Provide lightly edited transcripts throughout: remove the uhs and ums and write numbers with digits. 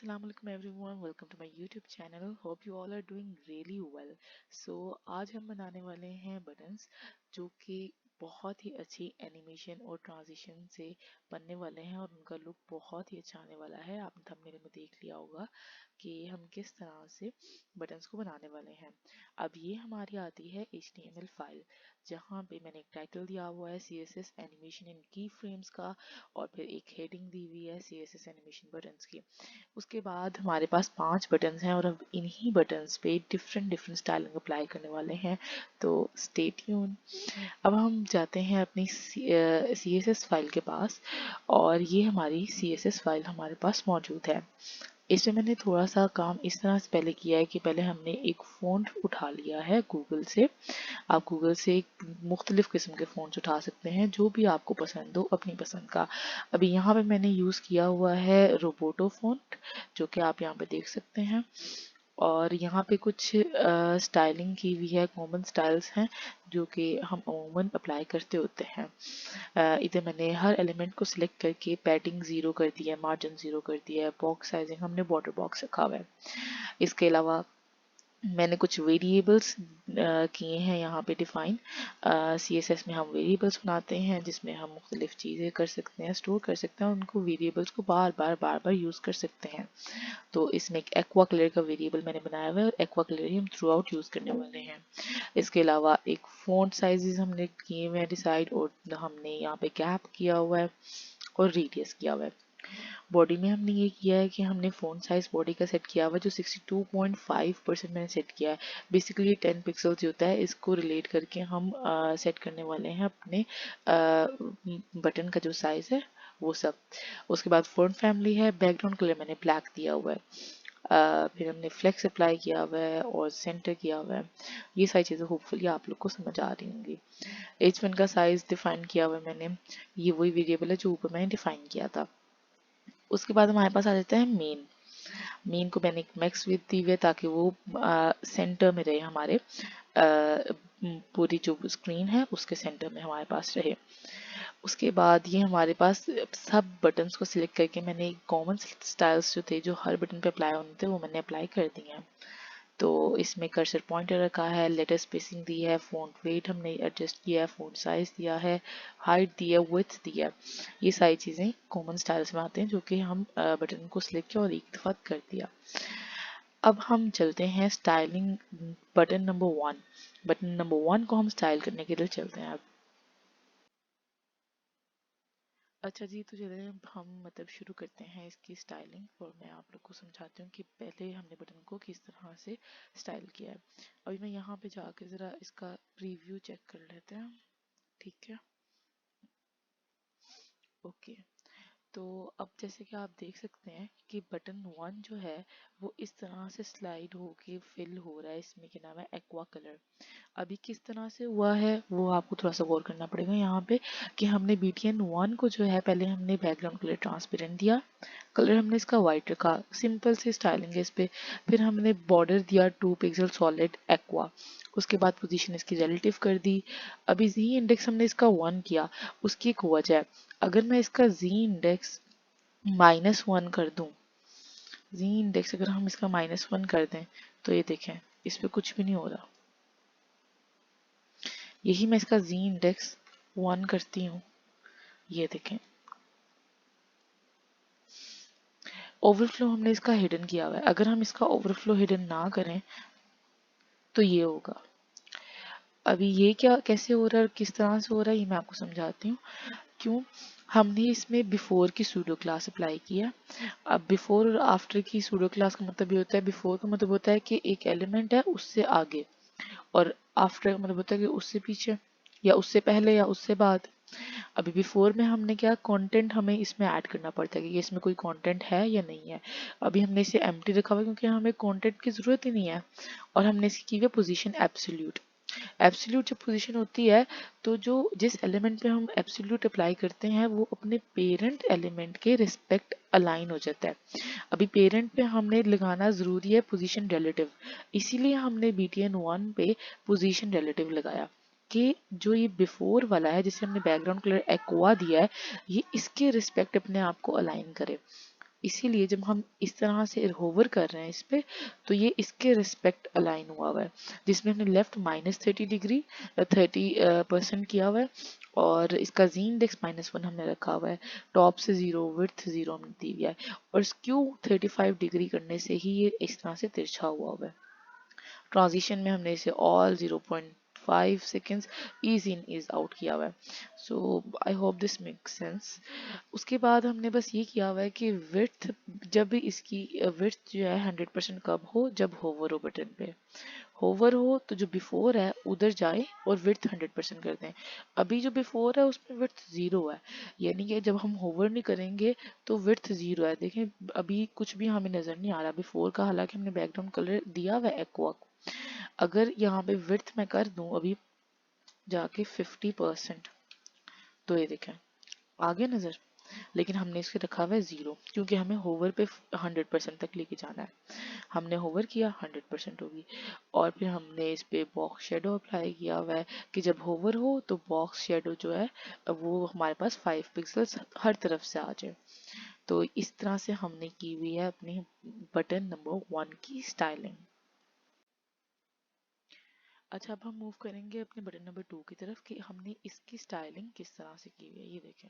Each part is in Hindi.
Assalamualaikum everyone, welcome to my YouTube channel. Hope you all are doing really well. So आज हम बनाने वाले हैं बटन्स जो कि बहुत ही अच्छी एनिमेशन और ट्रांजिशन से बनने वाले हैं और उनका लुक बहुत ही अच्छा आने वाला है। आपने थंबनेल में देख लिया होगा कि हम किस तरह से बटन्स को बनाने वाले हैं। अब ये हमारी आती है HTML फाइल जहाँ पे मैंने एक टाइटल दिया हुआ है CSS एनिमेशन इन की फ्रेम्स का और फिर एक हेडिंग दी हुई है CSS एनिमेशन बटन्स की। उसके बाद हमारे पास 5 बटन्स हैं और अब इन्हीं बटन्स पे डिफरेंट डिफरेंट स्टाइलिंग अप्लाई करने वाले हैं। तो स्टे ट्यून। अब हम जाते हैं अपनी CSS फाइल के पास और ये हमारी CSS फाइल हमारे पास मौजूद है। इसमें मैंने थोड़ा सा काम इस तरह से पहले किया है कि पहले हमने एक फ़ॉन्ट उठा लिया है गूगल से। आप गूगल से मुख्तलिफ़ किस्म के फ़ॉन्ट्स उठा सकते हैं जो भी आपको पसंद हो अपनी पसंद का। अभी यहाँ पे मैंने यूज़ किया हुआ है रोबोटो फ़ॉन्ट जो कि आप यहाँ पे देख सकते हैं और यहाँ पे कुछ स्टाइलिंग की हुई है, कॉमन स्टाइल्स हैं जो कि हम अमूमन अप्लाई करते होते हैं। इधर मैंने हर एलिमेंट को सिलेक्ट करके पैडिंग 0 कर दिया है, मार्जिन 0 कर दिया है, बॉक्स साइजिंग हमने बॉर्डर बॉक्स रखा हुआ है। इसके अलावा मैंने कुछ वेरिएबल्स किए हैं यहाँ पे डिफाइन। CSS में हम वेरिएबल्स बनाते हैं जिसमें हम मुख्तलिफ चीज़ें कर सकते हैं, स्टोर कर सकते हैं, उनको वेरिएबल्स को बार बार यूज़ कर सकते हैं। तो इसमें एक एक्वा कलर का वेरिएबल मैंने बनाया हुआ है और एक्वा कलर ही हम थ्रू आउट यूज़ करने वाले हैं। इसके अलावा एक फ़ॉन्ट साइजेस हमने किए हुए हैं डिसाइड और हमने यहाँ पे गैप किया हुआ है और रेडियस किया हुआ है। बॉडी में हमने ये किया है कि हमने फ़ॉन्ट साइज बॉडी का सेट किया हुआ है जो 62.5% मैंने सेट किया है। बेसिकली 10 पिक्सल्स होता है, इसको रिलेट करके हम सेट करने वाले हैं अपने बटन का जो साइज़ है वो सब। उसके बाद फ़ॉन्ट फैमिली है, बैकग्राउंड कलर मैंने ब्लैक दिया हुआ है। फिर हमने फ्लेक्स अप्लाई किया हुआ है और सेंटर किया हुआ है। ये सारी चीज़ें होपफुली आप लोग को समझ आ रही होंगी। H1 का साइज़ डिफाइन किया हुआ है मैंने, ये वही वेरिएबल है जो ऊपर मैंने डिफाइन किया था। उसके बाद हमारे पास आ जाता है मेन। मेन को मैंने एक मैक्स विड्थ दी हुई है ताकि वो सेंटर में रहे, हमारे पूरी जो स्क्रीन है उसके सेंटर में हमारे पास रहे। उसके बाद ये हमारे पास सब बटन्स को सिलेक्ट करके मैंने कॉमन स्टाइल्स जो थे जो हर बटन पे अप्लाई होने थे वो मैंने अप्लाई कर दिए हैं। तो इसमें कर्सर पॉइंटर रखा है, लेटर स्पेसिंग दी है, फ़ॉन्ट वेट हमने एडजस्ट किया है, फ़ॉन्ट साइज दिया है, हाइट दी है, विड्थ दिया है। ये सारी चीज़ें कॉमन स्टाइल्स में आते हैं जो कि हम बटन को सिलेक्ट किया और एक दफ़ा कर दिया। अब हम चलते हैं styling button number 1। Button number 1 को हम स्टाइल करने के लिए चलते हैं अब। अच्छा जी, तो चलिए हम मतलब शुरू करते हैं इसकी स्टाइलिंग और मैं आप लोग को समझाती हूँ कि पहले हमने बटन को किस तरह से स्टाइल किया है। अभी मैं यहाँ पे जाके ज़रा इसका प्रीव्यू चेक कर लेते हैं। ठीक है, ओके। तो अब जैसे कि आप देख सकते हैं कि बटन 1 जो है वो इस तरह से स्लाइड होके फिल हो रहा है। इसमें क्या नाम है, एक्वा कलर। अभी किस तरह से हुआ है वो आपको थोड़ा सा गौर करना पड़ेगा यहाँ पे कि हमने BTN1 को जो है पहले हमने बैकग्राउंड कलर ट्रांसपेरेंट दिया, कलर हमने इसका वाइट रखा, सिंपल सी स्टाइलिंग है इस पे। फिर हमने बॉर्डर दिया 2 पिक्सल सॉलिड एक्वा। उसके बाद पोजीशन इसकी रिलेटिव कर दी। अभी जी इंडेक्स हमने इसका 1 किया, उसकी एक वजह है। अगर मैं इसका जी इंडेक्स -1 कर दूं, जी इंडेक्स अगर हम इसका -1 कर दें तो ये देखें इस पे कुछ भी नहीं हो रहा। यही मैं इसका जी इंडेक्स 1 करती हूँ, ये देखें ओवरफ्लो हमने इसका हिडन किया हुआ है। अगर हम इसका ओवरफ्लो हिडन ना करें तो ये होगा। अभी ये क्या कैसे हो रहा है और किस तरह से हो रहा है ये मैं आपको समझाती हूँ। क्यों, हमने इसमें बिफोर की सूडो क्लास अप्लाई किया। अब बिफोर और आफ्टर की सूडो क्लास का मतलब ये होता है, बिफोर का मतलब होता है कि एक एलिमेंट है उससे आगे, और आफ्टर का मतलब होता है कि उससे पीछे या उससे पहले या उससे बाद। अभी बिफोर में हमने क्या कंटेंट हमें इसमें ऐड करना पड़ता है कि इसमें कोई कंटेंट है या नहीं है। अभी हमने इसे एम्प्टी रखा हुआ है क्योंकि हमें कंटेंट की ज़रूरत ही नहीं है। और हमने इसकी की हुई पोजीशन एब्सोल्यूट। एब्सोल्यूट जब पोजीशन होती है तो जो जिस एलिमेंट पे हम एब्सोल्यूट अप्लाई करते हैं वो अपने पेरेंट एलिमेंट के रिस्पेक्ट अलाइन हो जाता है। अभी पेरेंट पे हमने लगाना ज़रूरी है पोजीशन रिलेटिव, इसीलिए हमने BTN1 पे पोजीशन रिलेटिव लगाया कि जो ये बिफोर वाला है जिसे हमने बैकग्राउंड कलर एक्वा दिया है ये इसके रिस्पेक्ट अपने आप को अलाइन करे। इसीलिए जब हम इस तरह से होवर कर रहे हैं इस पे, तो ये इसके रिस्पेक्ट अलाइन हुआ है, जिसमें हमने लेफ्ट -30 डिग्री 30% किया हुआ है, और इसका जी इंडेक्स -1 हमने रखा हुआ है, टॉप से 0, विड्थ 0 हमने दी हुआ है, और स्क्यू 35 डिग्री करने से ही ये इस तरह से तिरछा हुआ है। ट्रांजिशन में हमने इसे all 0.5 seconds ease in ease out किया हुआ है। So I hope this make sense. उसके बाद हमने बस ये किया हुआ है कि विड्थ, जब भी इसकी विड्थ जो है 100% कब हो, जब होवर हो बटन पे, होवर हो तो जो बिफोर है उधर जाए और विड्थ 100% कर दें। अभी जो बिफोर है उसमें विड्थ 0 है, यानी कि जब हम होवर नहीं करेंगे तो विड्थ 0 है। देखें अभी कुछ भी हमें नजर नहीं आ रहा बिफोर का, हालांकि हमने बैकग्राउंड कलर दिया हुआ है एक्वा। अगर यहाँ पे विड्थ मैं कर दूं अभी जाके 50%, तो ये देखें आगे नजर, लेकिन हमने इसके रखा हुआ है 0, क्योंकि हमें होवर पे 100% तक लेके जाना है। हमने होवर किया 100% होगी, और फिर हमने इस पे बॉक्स शेडो अप्लाई किया हुआ है कि जब होवर हो तो बॉक्स शेडो जो है वो हमारे पास 5 पिक्सल्स हर तरफ से आ जाए। तो इस तरह से हमने की हुई है अपनी बटन नंबर 1 की स्टाइलिंग। अच्छा, अब हम मूव करेंगे अपने बटन नंबर 2 की तरफ कि हमने इसकी स्टाइलिंग किस तरह से की हुई है। ये देखें,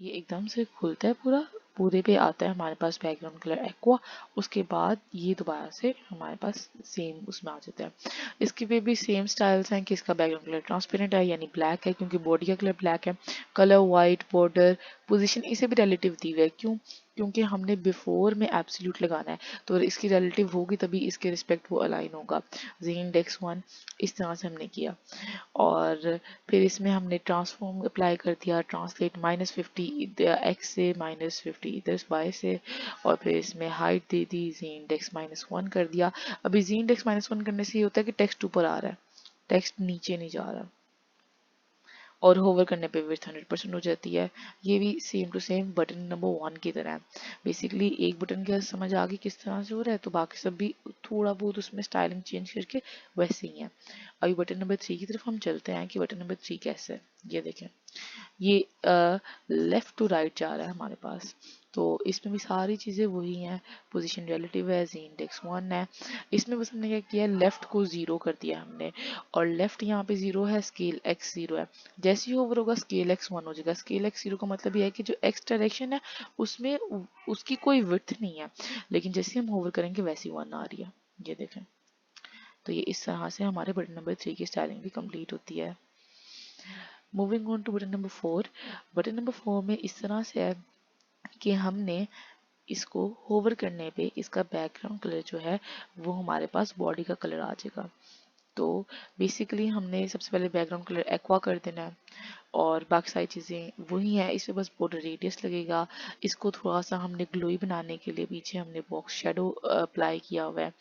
ये एकदम से खुलता है पूरा, पूरे पे आता है हमारे पास बैकग्राउंड कलर एक्वा, उसके बाद ये दोबारा से हमारे पास सेम उसमें आ जाता है। इसके पे भी सेम स्टाइल्स हैं कि इसका बैकग्राउंड कलर ट्रांसपेरेंट है यानी ब्लैक है, क्योंकि बॉडी का कलर ब्लैक है, कलर वाइट, बॉर्डर, पोजीशन इसे भी रिलेटिव दी हुई है। क्यों? क्योंकि हमने बिफोर में एब्सोल्यूट लगाना है, तो इसकी रिलेटिव होगी तभी इसके रिस्पेक्ट वो अलाइन होगा। जी इंडेक्स 1 इस तरह से हमने किया, और फिर इसमें हमने ट्रांसफॉर्म अप्लाई कर दिया, ट्रांसलेट -50 एक्स से -50 इधर वाई से, और फिर इसमें हाइट दे दी, जी इंडेक्स -1 कर दिया। अभी जी इंडेक्स -1 करने से ये होता है कि टेक्स्ट ऊपर आ रहा है, टेक्स्ट नीचे नहीं जा रहा, और होवर करने पे विड्थ 100% हो जाती है। ये भी same to same button number 1 की तरह है। बेसिकली एक बटन का समझ आ गई किस तरह से हो रहा है, तो बाकी सब भी थोड़ा बहुत उसमें स्टाइलिंग चेंज करके वैसे ही है। अभी बटन नंबर 3 की तरफ हम चलते हैं कि बटन नंबर 3 कैसे है। ये देखें, ये लेफ्ट टू राइट जा रहा है हमारे पास, तो इसमें भी सारी चीज़ें वही हैं। पोजीशन रिलेटिव है, जी इंडेक्स 1 है। इसमें बस हमने क्या किया, लेफ्ट को 0 कर दिया हमने, और लेफ्ट यहाँ पे 0 है, स्केल एक्स 0 है। जैसे ही ओवर होगा स्केल एक्स 1 हो जाएगा। स्केल एक्स 0 का मतलब यह है कि जो एक्स डायरेक्शन है उसमें उसकी कोई विड्थ नहीं है, लेकिन जैसे हम होवर करेंगे वैसी 1 आ रही है। ये देखें, तो ये इस तरह से हमारे बटन नंबर 3 की स्टाइलिंग भी कंप्लीट होती है। Moving on to button number 4। Button number 4 में इस तरह से है कि हमने इसको होवर करने पे इसका बैकग्राउंड कलर जो है वो हमारे पास बॉडी का कलर आ जाएगा। तो बेसिकली हमने सबसे पहले बैकग्राउंड कलर एक्वा कर देना है, और बाकी सारी चीज़ें वही हैं। इसमें बस बॉर्डर रेडियस लगेगा। इसको थोड़ा सा हमने ग्लोई बनाने के लिए पीछे हमने बॉक्स शेडो अप्लाई किया हुआ है।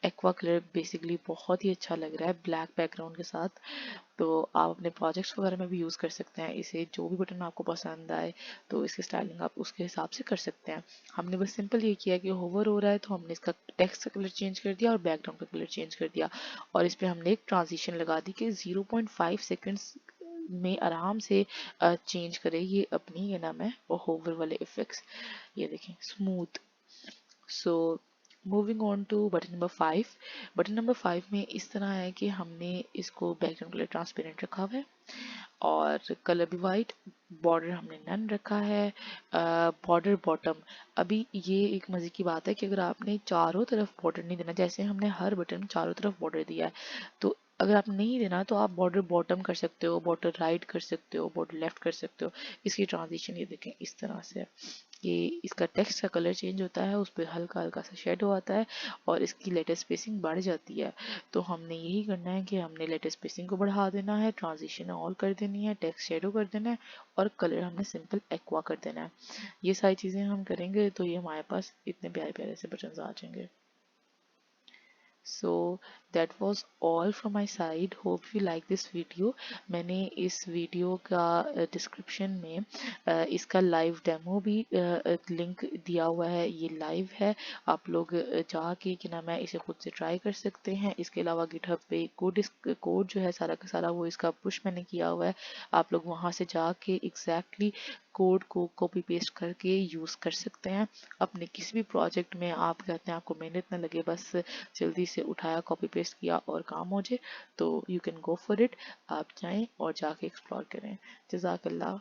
एक्वा कलर बेसिकली बहुत ही अच्छा लग रहा है ब्लैक बैकग्राउंड के साथ, तो आप अपने प्रोजेक्ट्स वगैरह में भी यूज़ कर सकते हैं इसे। जो भी बटन आपको पसंद आए तो इसकी स्टाइलिंग आप उसके हिसाब से कर सकते हैं। हमने बस सिंपल ये किया कि होवर हो रहा है तो हमने इसका टेक्स्ट का कलर चेंज कर दिया और बैकग्राउंड का कलर चेंज कर दिया, और इस पर हमने एक ट्रांजिशन लगा दी कि 0.5 सेकेंड्स में आराम से चेंज करे ये अपनी, ये नाम है और होवर वाले इफेक्ट्स। ये देखें smooth. So moving on to button number 5। Button number 5 में इस तरह है कि हमने इसको बैकग्राउंड कलर ट्रांसपेरेंट रखा हुआ है, और कलर भी वाइट, बॉर्डर हमने नन रखा है। बॉर्डर बॉटम, अभी ये एक मज़े की बात है कि अगर आपने चारों तरफ बॉर्डर नहीं देना, जैसे हमने हर बटन में चारों तरफ बॉर्डर दिया है, तो अगर आप नहीं देना तो आप बॉर्डर बॉटम कर सकते हो, बॉर्डर राइट कर सकते हो, बॉर्डर लेफ्ट कर सकते हो। इसकी ट्रांजिशन ये देखें इस तरह से, ये इसका टेक्स्ट का कलर चेंज होता है, उस पर हल्का हल्का सा शेडो आता है, और इसकी लेटर स्पेसिंग बढ़ जाती है। तो हमने यही करना है कि हमने लेटर स्पेसिंग को बढ़ा देना है, ट्रांजिशन ऑल कर देनी है, टेक्स्ट शेडो कर देना है, और कलर हमने सिंपल एक्वा कर देना है। ये सारी चीज़ें हम करेंगे तो ये हमारे पास इतने प्यारे प्यारे से बटन आ जाएंगे। So that was all from my side, hope you like this video. मैंने इस वीडियो का डिस्क्रिप्शन में इसका लाइव डेमो भी लिंक दिया हुआ है, ये लाइव है, आप लोग जाके कि ना मैं इसे खुद से ट्राई कर सकते हैं। इसके अलावा गिटहब पे कोड जो है सारा का सारा वो इसका पुश मैंने किया हुआ है, आप लोग वहाँ से जाके एग्जैक्टली कोड को कॉपी पेस्ट करके यूज़ कर सकते हैं अपने किसी भी प्रोजेक्ट में। आप कहते हैं आपको मेहनत ना लगे, बस जल्दी से उठाया कॉपी पेस्ट किया और काम हो जाए, तो you can go for it. आप जाएं और जाके एक्सप्लोर करें। जज़ाकल्लाह।